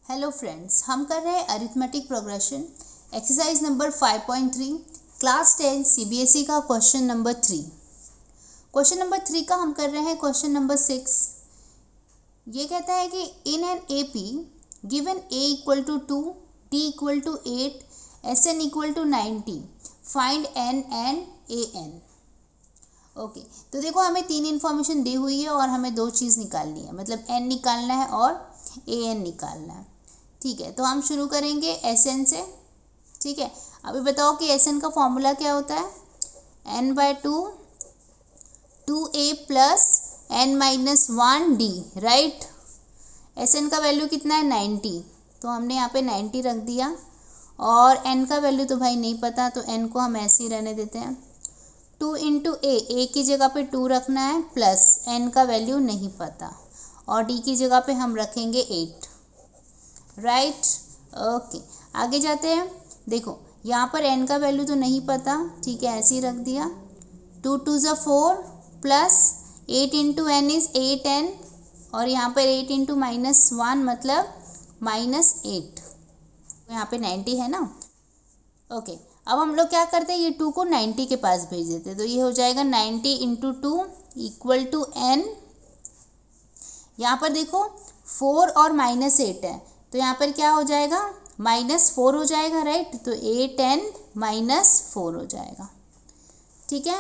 Hello friends, हम कर रहे हैं arithmetic progression exercise number 5.3 class 10 CBSE का क्वेश्चन नंबर 3। क्वेश्चन नंबर 3 का हम कर रहे हैं क्वेश्चन नंबर 6। ये कहता है कि in an AP given a equal to 2, d equal to 8, S n equal to 90, find n and a n. Okay, तो देखो हमें तीन इन्फॉर्मेशन दी हुई है और हमें दो चीज़ निकालनी है, मतलब एन निकालना है और ए एन निकालना है। ठीक है, तो हम शुरू करेंगे एस एन से। ठीक है, अभी बताओ कि एस एन का फॉर्मूला क्या होता है। N by 2, 2a plus N minus 1 D, right. S n का वैल्यू कितना है 90, तो हमने यहाँ पे 90 रख दिया। और एन का वैल्यू तो भाई नहीं पता, तो एन को हम ऐसे ही रहने देते हैं। 2 इंटू ए की जगह पे 2 रखना है, प्लस एन का वैल्यू नहीं पता, और डी की जगह पे हम रखेंगे 8, राइट। ओके, आगे जाते हैं। देखो यहाँ पर एन का वैल्यू तो नहीं पता, ठीक है, ऐसे ही रख दिया। 2 2 ज़ा 4 plus 8 into n is 8 n, और यहाँ पर 8 इंटू माइनस 1 मतलब -8, यहाँ पे 90 है ना। ओके, अब हम लोग क्या करते हैं, ये 2 को 90 के पास भेज देते हैं, तो ये हो जाएगा 90 इंटू 2 इक्वल टू एन। यहाँ पर देखो 4 और -8 है, तो यहाँ पर क्या हो जाएगा, -4 हो जाएगा, राइट। तो 8 एन -4 हो जाएगा, ठीक है।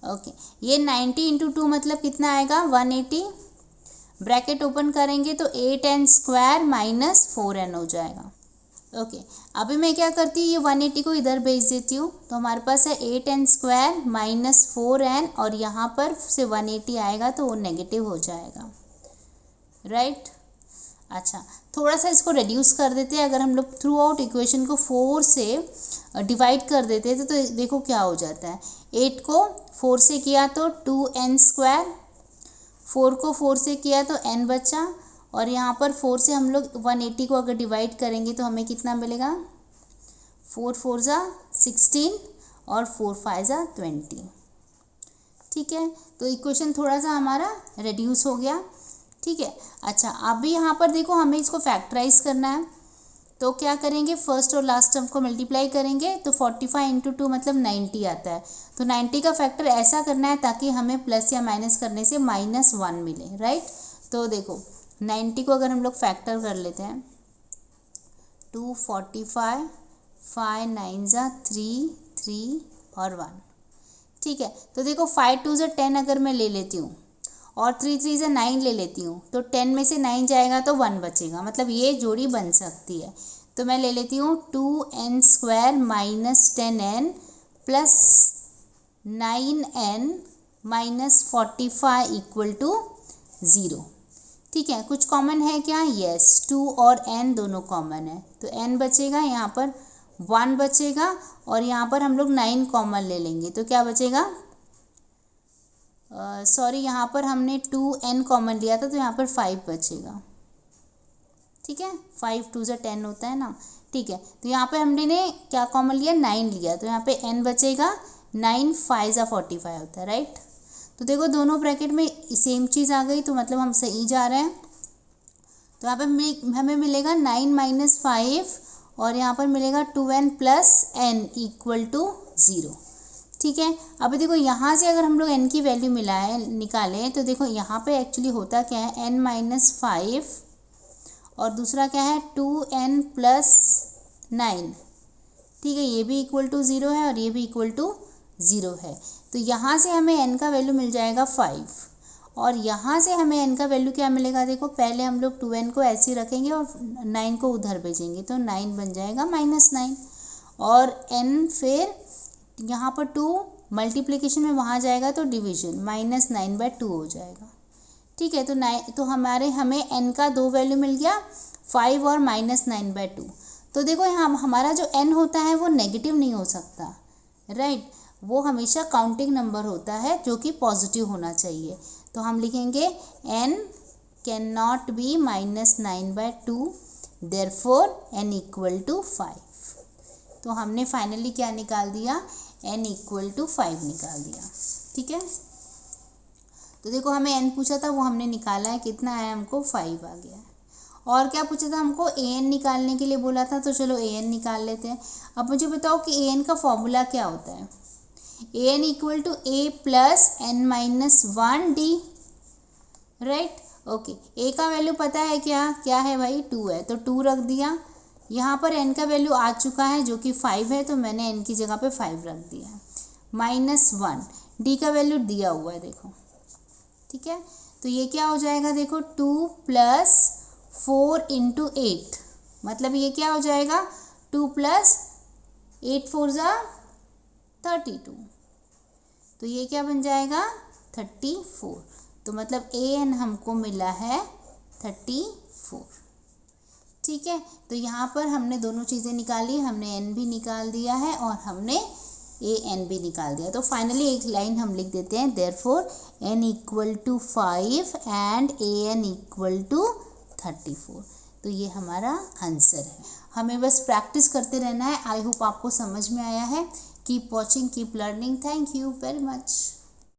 ओके, ये 90 इंटू 2 मतलब कितना आएगा 180, ब्रैकेट ओपन करेंगे तो 8 एन स्क्वायर -4 एन हो जाएगा। ओके, अभी मैं क्या करती हूँ, ये 180 को इधर भेज देती हूँ, तो हमारे पास है 8 एन स्क्वायर -4 एन, और यहाँ पर से 180 आएगा तो वो नेगेटिव हो जाएगा, राइट। अच्छा, थोड़ा सा इसको रिड्यूस कर देते हैं। अगर हम लोग थ्रू आउट इक्वेशन को 4 से डिवाइड कर देते हैं तो देखो क्या हो जाता है। 8 को 4 से किया तो 2n स्क्वायर, 4 को 4 से किया तो n बचा, और यहाँ पर 4 से हम लोग 180 को अगर डिवाइड करेंगे तो हमें कितना मिलेगा, 4 4 ज़ा 16 और 4 5 ज़ा 20, ठीक है। तो इक्वेशन थोड़ा सा हमारा रिड्यूस हो गया, ठीक है। अच्छा, अभी यहाँ पर देखो हमें इसको फैक्टराइज करना है, तो क्या करेंगे, फर्स्ट और लास्ट टर्म को मल्टीप्लाई करेंगे तो 45 इंटू 2 मतलब 90 आता है। तो 90 का फैक्टर ऐसा करना है ताकि हमें प्लस या माइनस करने से -1 मिले, राइट। तो देखो 90 को अगर हम लोग फैक्टर कर लेते हैं, 245, 5 9 ज़ा 3 3 और 1, ठीक है। तो देखो 5 2 ज़ा 10 अगर मैं ले लेती हूँ और 3 3 से 9 ले लेती हूँ, तो 10 में से 9 जाएगा तो 1 बचेगा, मतलब ये जोड़ी बन सकती है। तो मैं ले लेती हूँ 2n square -10n plus 9n -45 equal to 0, ठीक है। कुछ कॉमन है क्या, यस, 2 और n दोनों कॉमन है, तो n बचेगा, यहाँ पर 1 बचेगा, और यहाँ पर हम लोग 9 कॉमन ले लेंगे तो क्या बचेगा, सॉरी यहाँ पर हमने 2n कॉमन लिया था तो यहाँ पर 5 बचेगा, ठीक है। 5 2 ज़ा 10 होता है ना, ठीक है। तो यहाँ पे हमने क्या कॉमन लिया, 9 लिया, तो यहाँ पे n बचेगा, 9 5 ज़ा 45 होता है, राइट। तो देखो दोनों ब्रैकेट में सेम चीज़ आ गई, तो मतलब हम सही जा रहे हैं। तो यहाँ पे हमें मिलेगा 9 - 5, और यहाँ पर मिलेगा 2n plus n equal to 0, ठीक है। अभी देखो यहाँ से अगर हम लोग n की वैल्यू निकालें तो देखो यहाँ पे एक्चुअली होता क्या है, n - 5 और दूसरा क्या है 2n प्लस 9, ठीक है। ये भी इक्वल टू 0 है और ये भी इक्वल टू 0 है, तो यहाँ से हमें n का वैल्यू मिल जाएगा 5, और यहाँ से हमें n का वैल्यू क्या मिलेगा, देखो पहले हम लोग 2n को ऐसे ही रखेंगे और 9 को उधर भेजेंगे, तो 9 बन जाएगा -9, और n फिर यहाँ पर 2 मल्टीप्लिकेशन में वहाँ जाएगा तो डिवीजन -9/2 हो जाएगा, ठीक है। तो हमें n का 2 वैल्यू मिल गया, 5 और -9/2। तो देखो यहाँ हमारा जो n होता है वो नेगेटिव नहीं हो सकता, राइट। वो हमेशा काउंटिंग नंबर होता है जो कि पॉजिटिव होना चाहिए, तो हम लिखेंगे n can not be -9/2, therefore n equal to 5। तो हमने फाइनली क्या निकाल दिया, n इक्वल टू 5 निकाल दिया, ठीक है। तो देखो हमें n पूछा था, वो हमने निकाला है, कितना आया हमको 5 आ गया है। और क्या पूछा था हमको, ए एन निकालने के लिए बोला था, तो चलो ए एन निकाल लेते हैं। अब मुझे बताओ कि ए एन का फॉर्मूला क्या होता है। A N equal to A plus N minus 1 D, right. Okay, A का वैल्यू पता है क्या, क्या है भाई, 2 है, तो 2 रख दिया। यहाँ पर एन का वैल्यू आ चुका है जो कि 5 है, तो मैंने एन की जगह पे 5 रख दिया है। -1, डी का वैल्यू दिया हुआ है देखो, ठीक है। तो ये क्या हो जाएगा देखो, 2 + 4 × 8, मतलब ये क्या हो जाएगा, 2 + 8 4 = 32, तो ये क्या बन जाएगा 34। तो मतलब ए एन हमको मिला है 34, ठीक है। तो यहाँ पर हमने दोनों चीज़ें निकाली, हमने एन भी निकाल दिया है और हमने ए एन भी निकाल दिया। तो फाइनली एक लाइन हम लिख देते हैं, therefore n equal to 5 and a N equal to 34। तो ये हमारा आंसर है। हमें बस प्रैक्टिस करते रहना है। आई होप आपको समझ में आया है। Keep watching, keep learning. Thank you very much.